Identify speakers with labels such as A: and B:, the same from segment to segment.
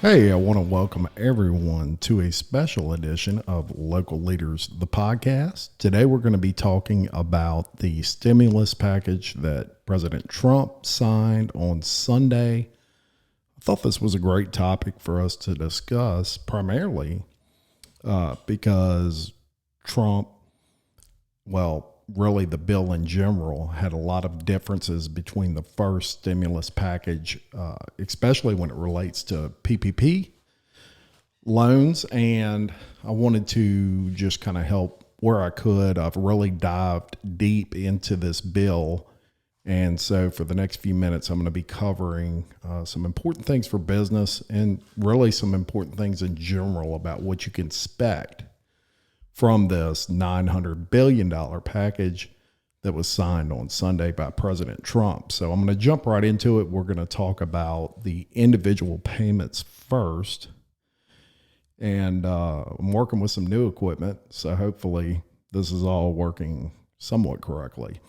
A: Hey, I want to welcome everyone to a special edition of Local Leaders, the podcast. Today, we're going to be talking about the stimulus package that President Trump signed on Sunday. I thought this was a great topic for us to discuss, primarily because Trump, really the bill in general, had a lot of differences between the first stimulus package, especially when it relates to PPP loans. And I wanted to just kind of help where I could. I've really dived deep into this bill. And so for the next few minutes, I'm going to be covering some important things for business and really some important things in general about what you can expect from this $900 billion package that was signed on Sunday by President Trump. So I'm going to jump right into it. We're going to talk about the individual payments first. And I'm working with some new equipment, so hopefully this is all working somewhat correctly.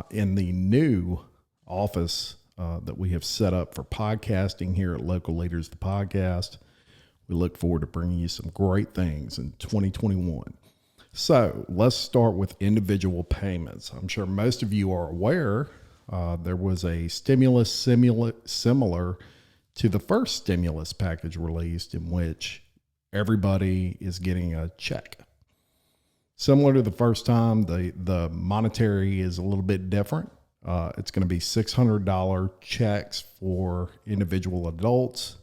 A: In the new office that we have set up for podcasting here at Local Leaders, the podcast, we look forward to bringing you some great things in 2021. So let's start with individual payments. I'm sure most of you are aware there was a stimulus similar to the first stimulus package released, in which everybody is getting a check. Similar to the first time, the monetary is a little bit different. It's going to be $600 checks for individual adults.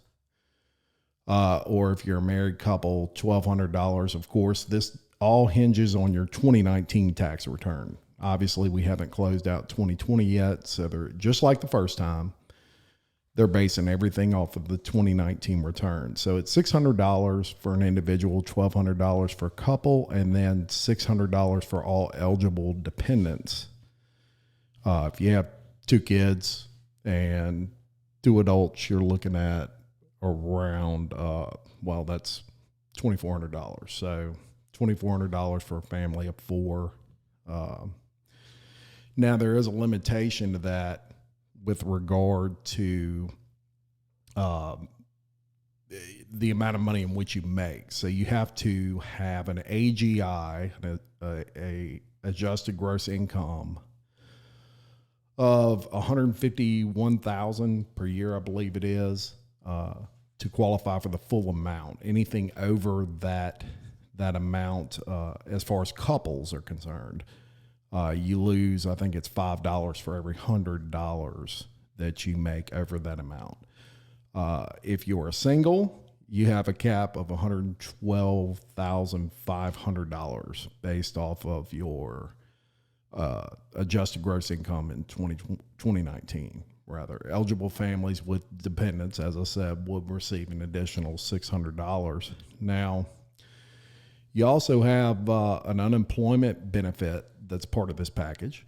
A: Or if you're a married couple, $1,200. Of course, this all hinges on your 2019 tax return. Obviously, we haven't closed out 2020 yet, so they're just like the first time. They're basing everything off of the 2019 return. So it's $600 for an individual, $1,200 for a couple, and then $600 for all eligible dependents. If you have two kids and two adults, you're looking at around, that's $2,400. So $2,400 for a family of four. Now, there is a limitation to that with regard to the amount of money in which you make. So you have to have an AGI, a adjusted gross income of $151,000 per year, I believe it is, to qualify for the full amount. Anything over that amount, as far as couples are concerned, you lose, I think it's $5 for every $100 that you make over that amount. If you're a single, you have a cap of $112,500 based off of your adjusted gross income in 2019. Rather, eligible families with dependents, as I said, would receive an additional $600. Now, you also have an unemployment benefit that's part of this package.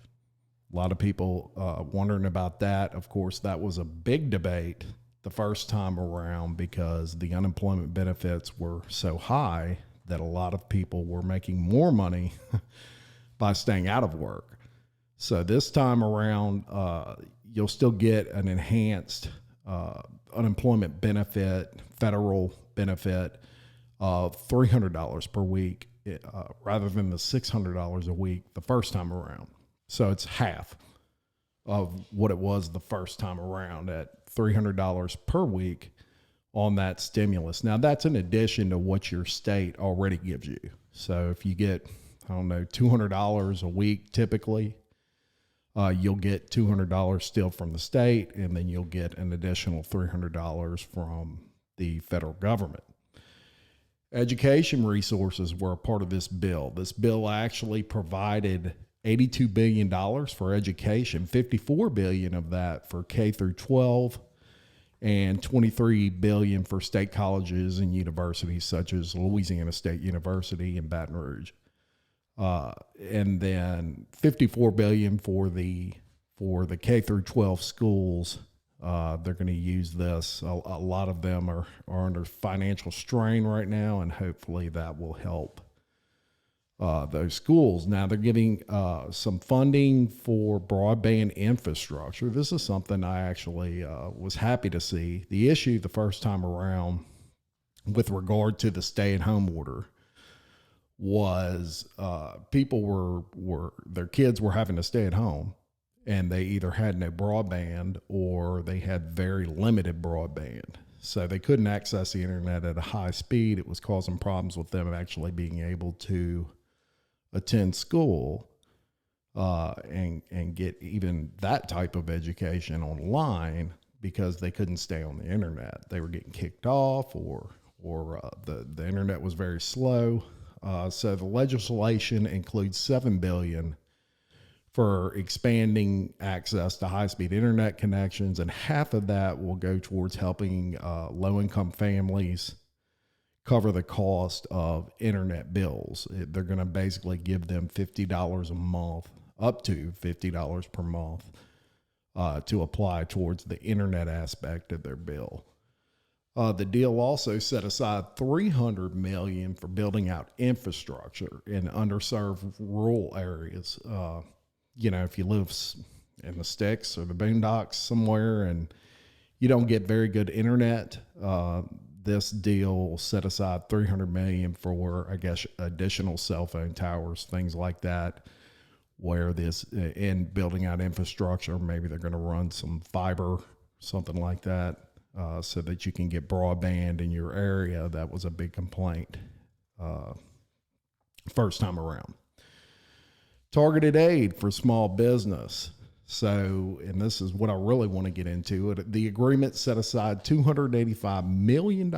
A: A lot of people wondering about that. Of course, that was a big debate the first time around because the unemployment benefits were so high that a lot of people were making more money by staying out of work. So this time around, you'll still get an enhanced unemployment benefit, federal benefit of $300 per week rather than the $600 a week the first time around. So it's half of what it was the first time around at $300 per week on that stimulus. Now, that's in addition to what your state already gives you. So if you get, $200 a week typically, you'll get $200 still from the state, and then you'll get an additional $300 from the federal government. Education resources were a part of this bill. This bill actually provided $82 billion for education, $54 billion of that for K through 12, and $23 billion for state colleges and universities such as Louisiana State University and Baton Rouge. And then $54 billion for the K through 12 schools. They're going to use this. A lot of them are under financial strain right now, and hopefully that will help those schools. Now they're giving some funding for broadband infrastructure. This is something I actually was happy to see. The issue the first time around with regard to the stay-at-home order was people were their kids were having to stay at home, and they either had no broadband or they had very limited broadband. So they couldn't access the internet at a high speed. It was causing problems with them actually being able to attend school and get even that type of education online because they couldn't stay on the internet. They were getting kicked off, or the internet was very slow. So the legislation includes $7 billion for expanding access to high-speed internet connections, and half of that will go towards helping low-income families cover the cost of internet bills. They're going to basically give them $50 a month, up to $50 per month, to apply towards the internet aspect of their bill. The deal also set aside $300 million for building out infrastructure in underserved rural areas. If you live in the sticks or the boondocks somewhere and you don't get very good internet, this deal set aside $300 million for, I guess, additional cell phone towers, things like that, where in building out infrastructure, maybe they're going to run some fiber, something like that, so that you can get broadband in your area. That was a big complaint first time around. Targeted aid for small business. So, and this is what I really want to get into. The agreement set aside $285 million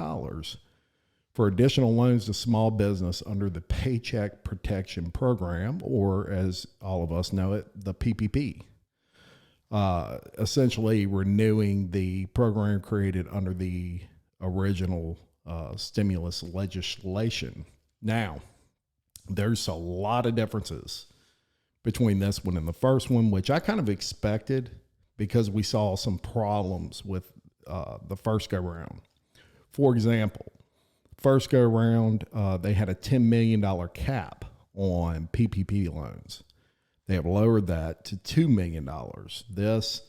A: for additional loans to small business under the Paycheck Protection Program, or as all of us know it, the PPP. Essentially renewing the program created under the original stimulus legislation. Now, there's a lot of differences between this one and the first one, which I kind of expected because we saw some problems with the first go round. For example, first go round, they had a $10 million cap on PPP loans. They have lowered that to $2 million. This,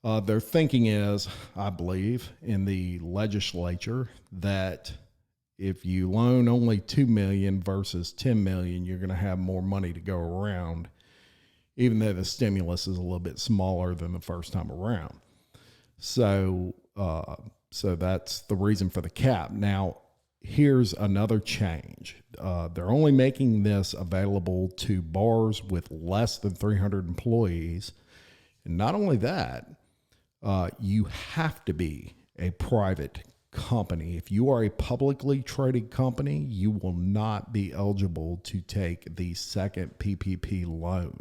A: their thinking is, I believe, in the legislature, that if you loan only $2 million versus $10 million, you're going to have more money to go around, even though the stimulus is a little bit smaller than the first time around. So that's the reason for the cap. Now, here's another change. They're only making this available to bars with less than 300 employees. And not only that, you have to be a private company. If you are a publicly traded company, you will not be eligible to take the second PPP loan.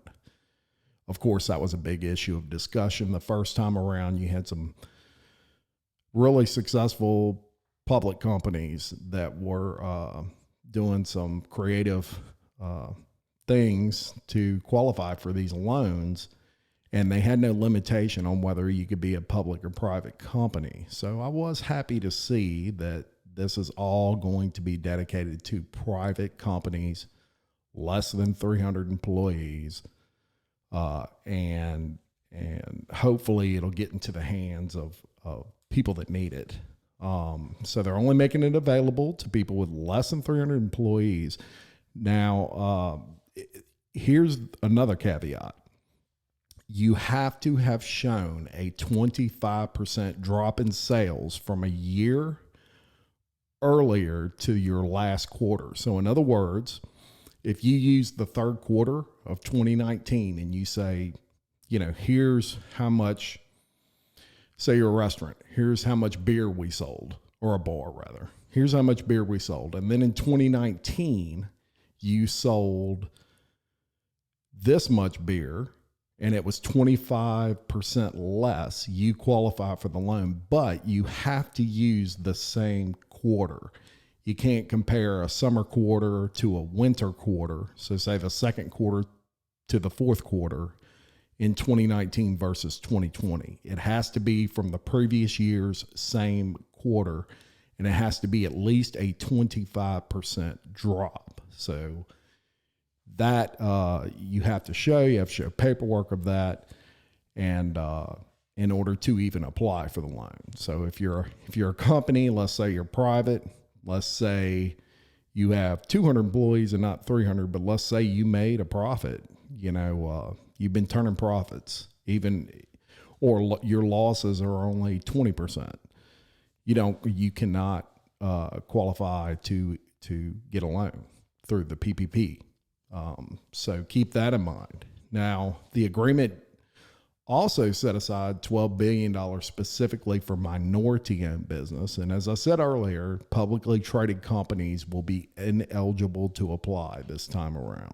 A: Of course, that was a big issue of discussion. The first time around, you had some really successful public companies that were doing some creative things to qualify for these loans, and they had no limitation on whether you could be a public or private company. So I was happy to see that this is all going to be dedicated to private companies, less than 300 employees, and hopefully it'll get into the hands of people that need it. So they're only making it available to people with less than 300 employees. Now, here's another caveat. You have to have shown a 25% drop in sales from a year earlier to your last quarter. So in other words, if you use the third quarter of 2019 and you say, here's how much, say you're a restaurant, here's how much beer we sold, or a bar rather, here's how much beer we sold. And then in 2019, you sold this much beer and it was 25% less, you qualify for the loan, but you have to use the same quarter. You can't compare a summer quarter to a winter quarter. So say the second quarter to the fourth quarter in 2019 versus 2020. It has to be from the previous year's same quarter, and it has to be at least a 25% drop. So that you have to show paperwork of that, and in order to even apply for the loan. So if you're a company, let's say you're private, let's say you have 200 employees and not 300, but let's say you made a profit, you've been turning profits, or your losses are only 20%. You cannot qualify to get a loan through the PPP. So keep that in mind. Now, the agreement also set aside $12 billion specifically for minority-owned business. And as I said earlier, publicly traded companies will be ineligible to apply this time around.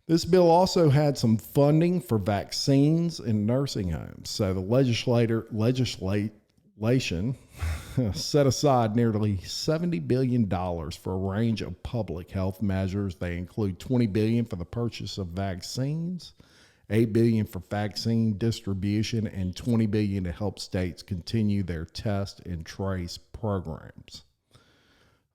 A: This bill also had some funding for vaccines in nursing homes. So the legislation set aside nearly $70 billion for a range of public health measures. They include $20 billion for the purchase of vaccines, $8 billion for vaccine distribution, and $20 billion to help states continue their test and trace programs.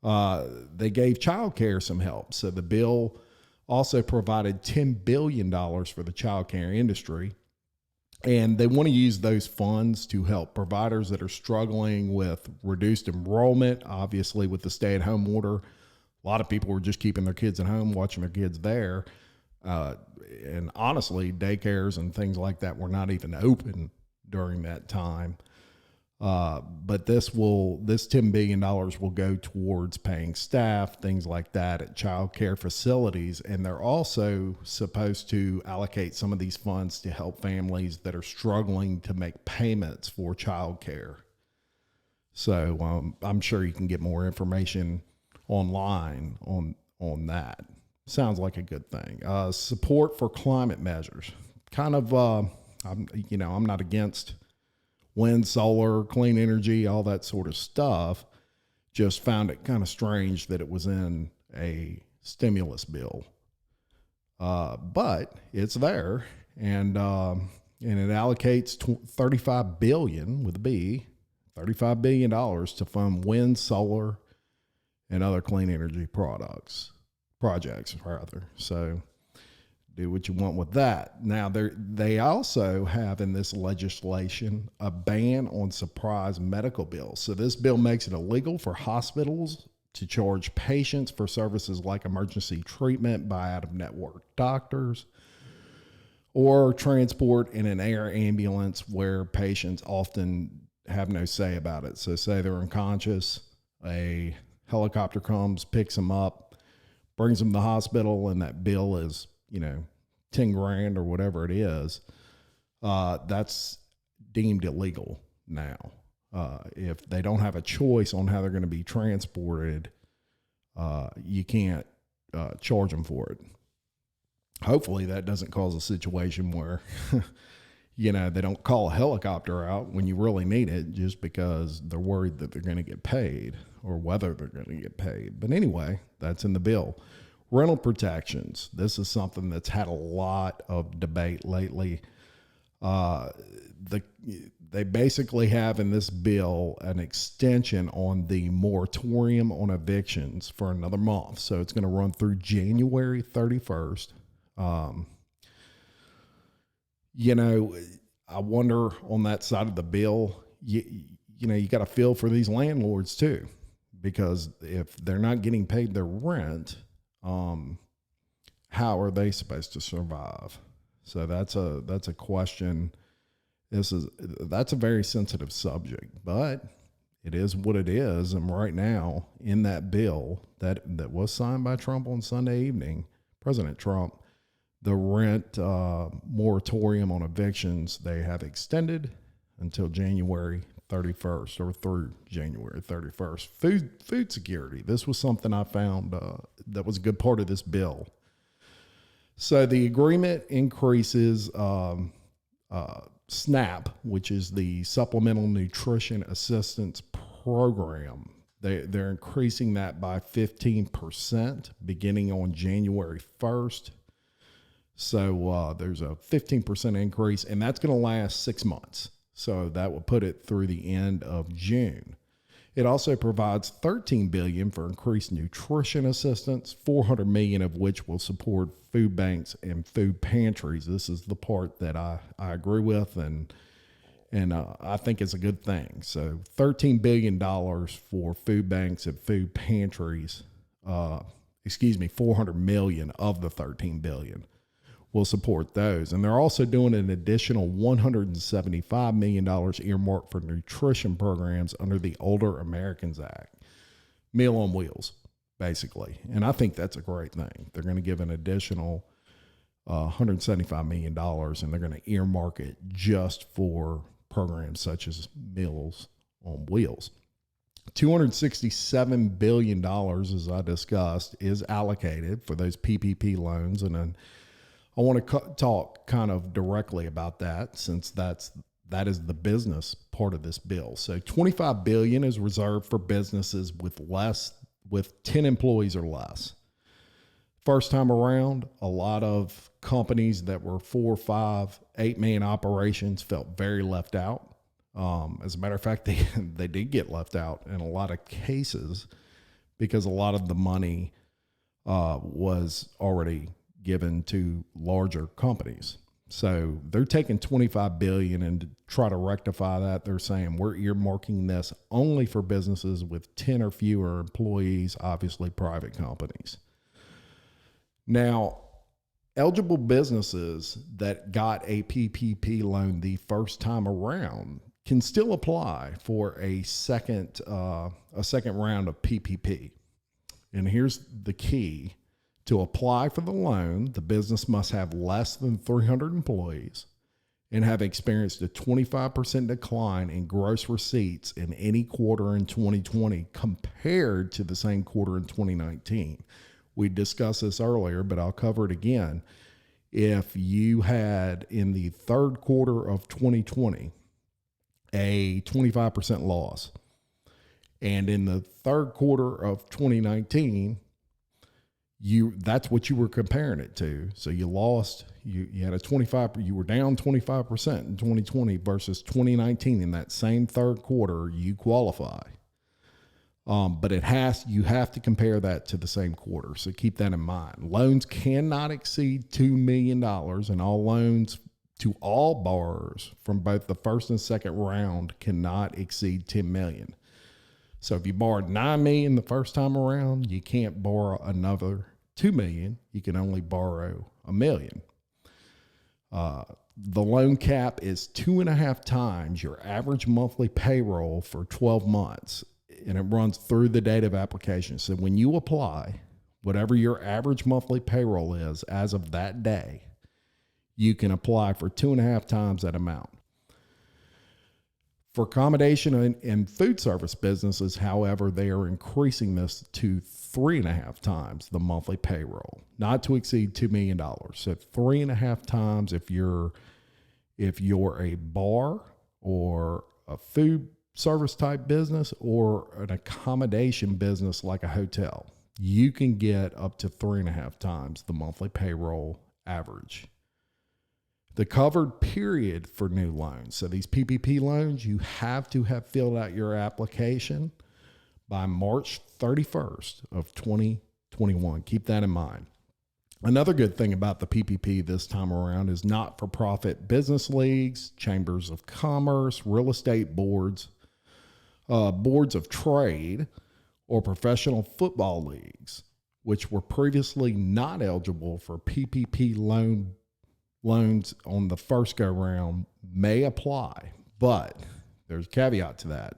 A: They gave child care some help. So the bill also provided $10 billion for the child care industry. And they want to use those funds to help providers that are struggling with reduced enrollment. Obviously, with the stay-at-home order, a lot of people were just keeping their kids at home, watching their kids there. And honestly, daycares and things like that were not even open during that time. But this $10 billion will go towards paying staff, things like that at child care facilities. And they're also supposed to allocate some of these funds to help families that are struggling to make payments for child care. So I'm sure you can get more information online on that. Sounds like a good thing. Support for climate measures. Kind of, I'm not against wind, solar, clean energy, all that sort of stuff. Just found it kind of strange that it was in a stimulus bill. But it's there, and it allocates $35 billion with a B, $35 billion to fund wind, solar, and other clean energy projects. So do what you want with that. Now, they also have in this legislation a ban on surprise medical bills. So this bill makes it illegal for hospitals to charge patients for services like emergency treatment by out-of-network doctors, or transport in an air ambulance where patients often have no say about it. So say they're unconscious, a helicopter comes, picks them up, brings them to the hospital, and that bill is, $10,000 or whatever it is. That's deemed illegal now. If they don't have a choice on how they're going to be transported, you can't charge them for it. Hopefully that doesn't cause a situation where, they don't call a helicopter out when you really need it just because they're worried that they're going to get paid or whether they're going to get paid. But anyway, that's in the bill. Rental protections. This is something that's had a lot of debate lately. They basically have in this bill an extension on the moratorium on evictions for another month. So it's going to run through January 31st. I wonder on that side of the bill, you got to feel for these landlords too, because if they're not getting paid their rent, how are they supposed to survive? So that's a question. That's a very sensitive subject, but it is what it is. And right now in that bill that was signed by Trump on Sunday evening, President Trump, the rent moratorium on evictions, they have extended until January 31st or through January 31st. Food security. This was something I found that was a good part of this bill. So the agreement increases SNAP, which is the Supplemental Nutrition Assistance Program. They're increasing that by 15% beginning on January 1st. So there's a 15% increase, and that's going to last 6 months. So that will put it through the end of June. It also provides $13 billion for increased nutrition assistance, $400 million of which will support food banks and food pantries. This is the part that I agree with, and I think it's a good thing. So $13 billion for food banks and food pantries. $400 million of the $13 billion will support those. And they're also doing an additional $175 million earmarked for nutrition programs under the Older Americans Act. Meal on Wheels, basically. And I think that's a great thing. They're going to give an additional $175 million, and they're going to earmark it just for programs such as Meals on Wheels. $267 billion, as I discussed, is allocated for those PPP loans. And then I want to talk kind of directly about that, since that is the business part of this bill. So $25 billion is reserved for businesses with 10 employees or less. First time around, a lot of companies that were 4, 5, 8 man operations felt very left out. As a matter of fact, they did get left out in a lot of cases because a lot of the money was already given to larger companies. So they're taking $25 billion, and to try to rectify that, they're saying we're earmarking this only for businesses with 10 or fewer employees, obviously private companies. Now, eligible businesses that got a PPP loan the first time around can still apply for a second round of PPP. And here's the key. To apply for the loan, the business must have less than 300 employees and have experienced a 25% decline in gross receipts in any quarter in 2020 compared to the same quarter in 2019. We discussed this earlier, but I'll cover it again. If you had in the third quarter of 2020 a 25% loss, and in the third quarter of 2019 that's what you were comparing it to. So you lost, you had a 25, you were down 25% in 2020 versus 2019. In that same third quarter, you qualify. But you have to compare that to the same quarter. So keep that in mind. Loans cannot exceed $2 million, and all loans to all borrowers from both the first and second round cannot exceed $10 million. So if you borrowed $9 million the first time around, you can't borrow another $2 million. You can only borrow $1 million. The loan cap is 2.5 times your average monthly payroll for 12 months, and it runs through the date of application. So when you apply, whatever your average monthly payroll is as of that day, you can apply for 2.5 times that amount. For accommodation and food service businesses, however, they are increasing this to 3.5 times the monthly payroll, not to exceed $2 million. So 3.5 times if you're a bar or a food service type business or an accommodation business like a hotel, you can get up to 3.5 times the monthly payroll average. The covered period for new loans. So these PPP loans, you have to have filled out your application by March 31st of 2021. Keep that in mind. Another good thing about the PPP this time around is not-for-profit business leagues, chambers of commerce, real estate boards, boards of trade, or professional football leagues, which were previously not eligible for PPP loans on the first go round, may apply, but there's a caveat to that.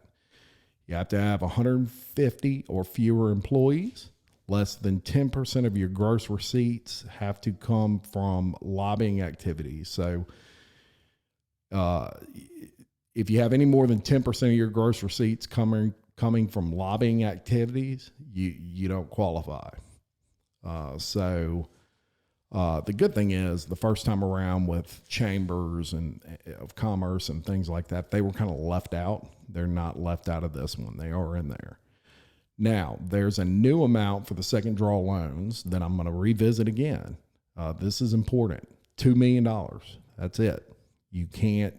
A: You have to have 150 or fewer employees. Less than 10% of your gross receipts have to come from lobbying activities. So if you have any more than 10% of your gross receipts coming from lobbying activities, you don't qualify. The good thing is the first time around with chambers and of commerce and things like that, they were kind of left out. They're not left out of this one. They are in there. Now, there's a new amount for the second draw loans that I'm going to revisit again. This is important. $2 million. That's it. You can't,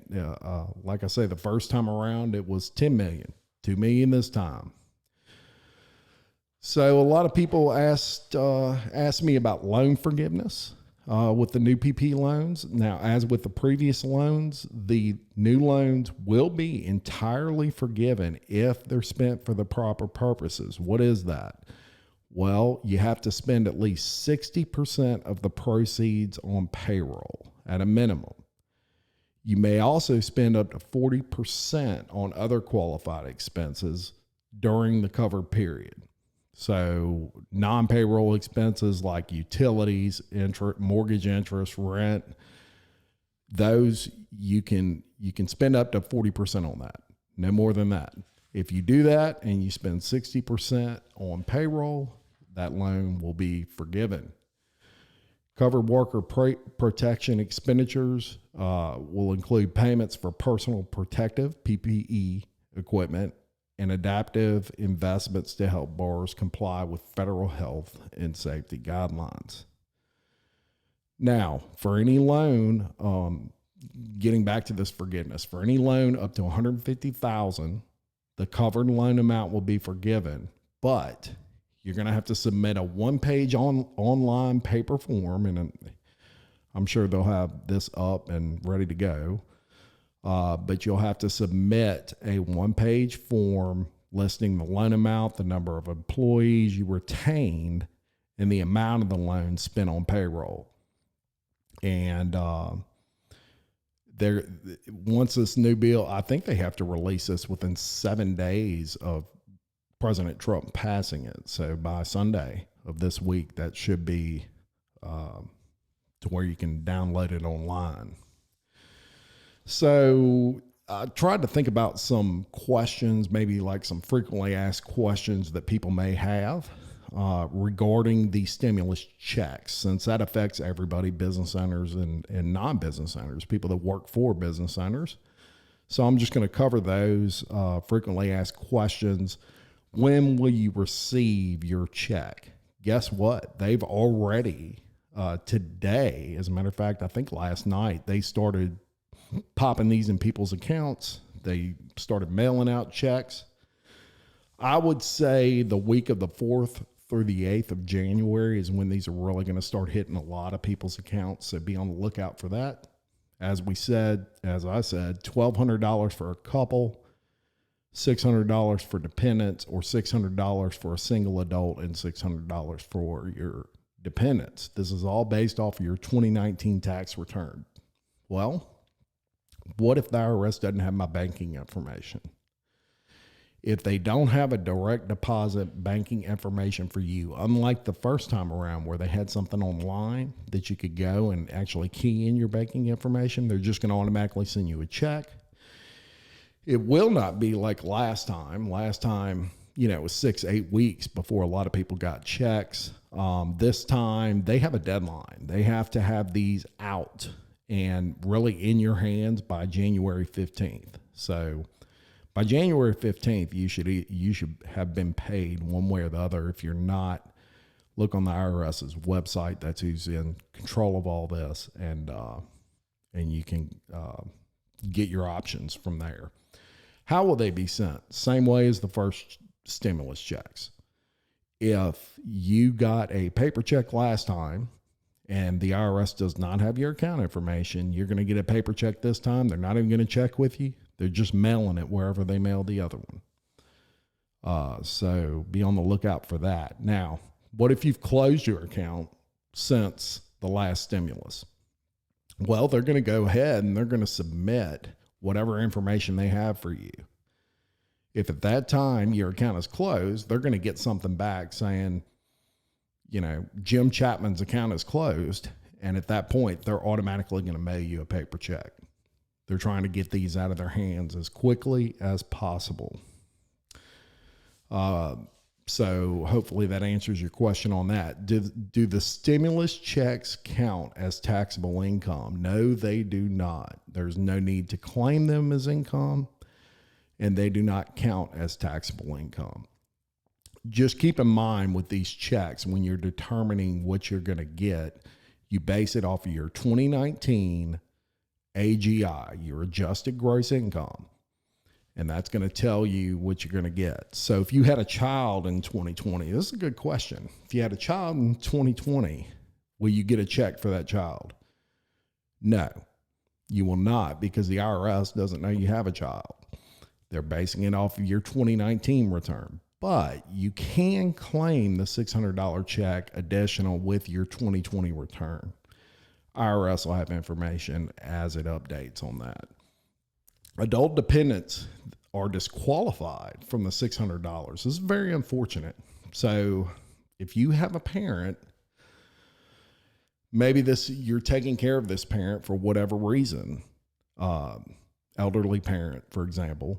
A: like I say, the first time around, it was $10 million. $2 million this time. So a lot of people asked me about loan forgiveness with the new PP loans. Now, as with the previous loans, the new loans will be entirely forgiven if they're spent for the proper purposes. What is that? Well, you have to spend at least 60% of the proceeds on payroll at a minimum. You may also spend up to 40% on other qualified expenses during the covered period. So non-payroll expenses like utilities, mortgage interest, rent, those you can spend up to 40% on that, no more than that. If you do that and you spend 60% on payroll, that loan will be forgiven. Covered worker protection expenditures will include payments for personal protective PPE equipment and adaptive investments to help borrowers comply with federal health and safety guidelines. Now, for any loan, getting back to this forgiveness, for any loan up to $150,000, the covered loan amount will be forgiven, but you're going to have to submit a one-page online paper form, and I'm sure they'll have this up and ready to go. But you'll have to submit a one-page form listing the loan amount, the number of employees you retained, and the amount of the loan spent on payroll. And once this new bill, I think they have to release this within 7 days of President Trump passing it. So by Sunday of this week, that should be to where you can download it online. So I tried to think about some questions, maybe like some frequently asked questions that people may have regarding the stimulus checks, since that affects everybody, business owners and non-business owners, people that work for business owners. So I'm just going to cover those frequently asked questions. When will you receive your check? Guess what? They've already, today, as a matter of fact, I think last night, they started popping these in people's accounts. They started mailing out checks. I would say the week of the 4th through the 8th of January is when these are really going to start hitting a lot of people's accounts. So be on the lookout for that. As I said, $1,200 for a couple, $600 for dependents, or $600 for a single adult, and $600 for your dependents. This is all based off of your 2019 tax return. Well, what if the IRS doesn't have my banking information? If they don't have a direct deposit banking information for you, unlike the first time around where they had something online that you could go and actually key in your banking information, they're just going to automatically send you a check. It will not be like last time. Last time, it was 6-8 weeks before a lot of people got checks. This time they have a deadline. They have to have these out and really in your hands by January 15th. So by January 15th, you should have been paid one way or the other. If you're not, look on the IRS's website. That's who's in control of all this, and you can get your options from there. How will they be sent? Same way as the first stimulus checks. If you got a paper check last time and the IRS does not have your account information, you're going to get a paper check this time. They're not even going to check with you. They're just mailing it wherever they mailed the other one. So be on the lookout for that. Now, what if you've closed your account since the last stimulus? Well, they're going to go ahead and they're going to submit whatever information they have for you. If at that time your account is closed, they're going to get something back saying, Jim Chapman's account is closed. And at that point, they're automatically going to mail you a paper check. They're trying to get these out of their hands as quickly as possible. So hopefully that answers your question on that. Do the stimulus checks count as taxable income? No, they do not. There's no need to claim them as income, and they do not count as taxable income. Just keep in mind with these checks, when you're determining what you're going to get, you base it off of your 2019 AGI, your adjusted gross income. And that's going to tell you what you're going to get. So if you had a child in 2020, this is a good question. If you had a child in 2020, will you get a check for that child? No, you will not, because the IRS doesn't know you have a child. They're basing it off of your 2019 return. But you can claim the $600 check additional with your 2020 return. IRS will have information as it updates on that. Adult dependents are disqualified from the $600. This is very unfortunate. So if you have a parent, maybe you're taking care of this parent for whatever reason, elderly parent, for example,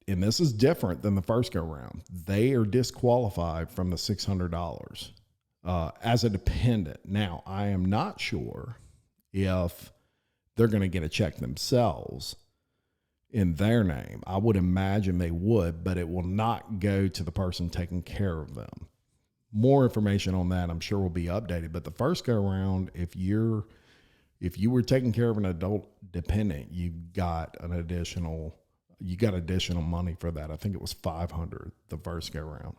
A: and this is different than the first go round. They are disqualified from the $600 as a dependent. Now, I am not sure if they're going to get a check themselves in their name. I would imagine they would, but it will not go to the person taking care of them. More information on that, I'm sure, will be updated. But the first go around, if you were taking care of an adult dependent, you got additional money for that. I think it was $500 the first go around.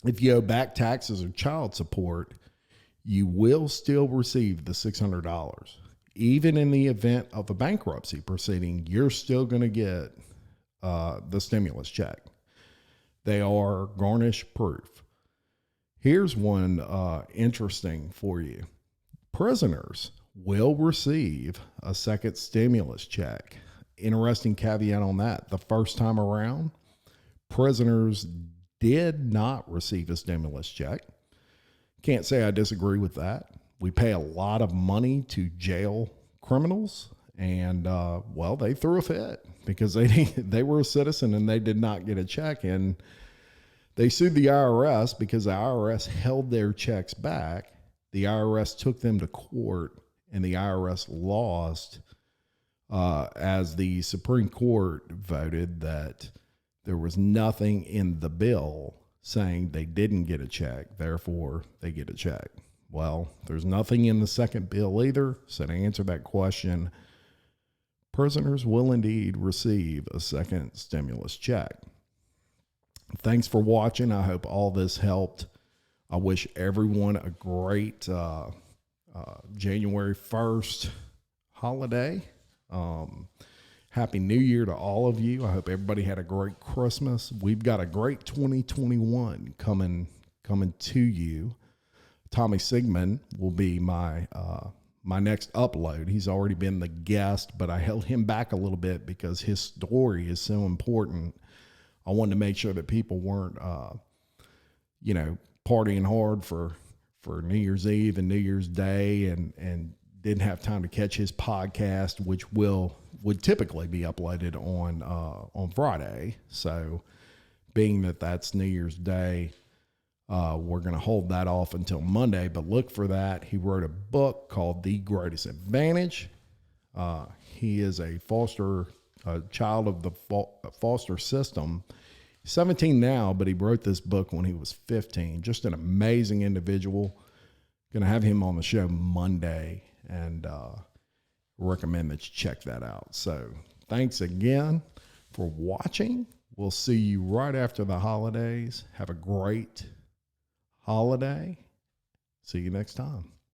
A: If you owe back taxes or child support, you will still receive the $600. Even in the event of a bankruptcy proceeding, you're still going to get the stimulus check. They are garnish proof. Here's one interesting for you. Prisoners will receive a second stimulus check. Interesting caveat on that. The first time around, prisoners did not receive a stimulus check. Can't say I disagree with that. We pay a lot of money to jail criminals, and well, they threw a fit because they were a citizen and they did not get a check, and they sued the IRS because the IRS held their checks back. The IRS took them to court, and the IRS lost as the Supreme Court voted that there was nothing in the bill saying they didn't get a check, therefore they get a check. Well, there's nothing in the second bill either. So to answer that question, prisoners will indeed receive a second stimulus check. Thanks for watching. I hope all this helped. I wish everyone a great January 1st holiday. Happy New Year to all of you. I hope everybody had a great Christmas. We've got a great 2021 coming to you. Tommy Sigmund will be my next upload. He's already been the guest, but I held him back a little bit because his story is so important. I wanted to make sure that people weren't, partying hard for New Year's Eve and New Year's Day and didn't have time to catch his podcast, which would typically be uploaded on Friday. So being that that's New Year's Day, we're going to hold that off until Monday, but look for that. He wrote a book called The Greatest Advantage. He is a child of the foster system. He's 17 now, but he wrote this book when he was 15. Just an amazing individual. Going to have him on the show Monday, and recommend that you check that out. So thanks again for watching. We'll see you right after the holidays. Have a great holiday. See you next time.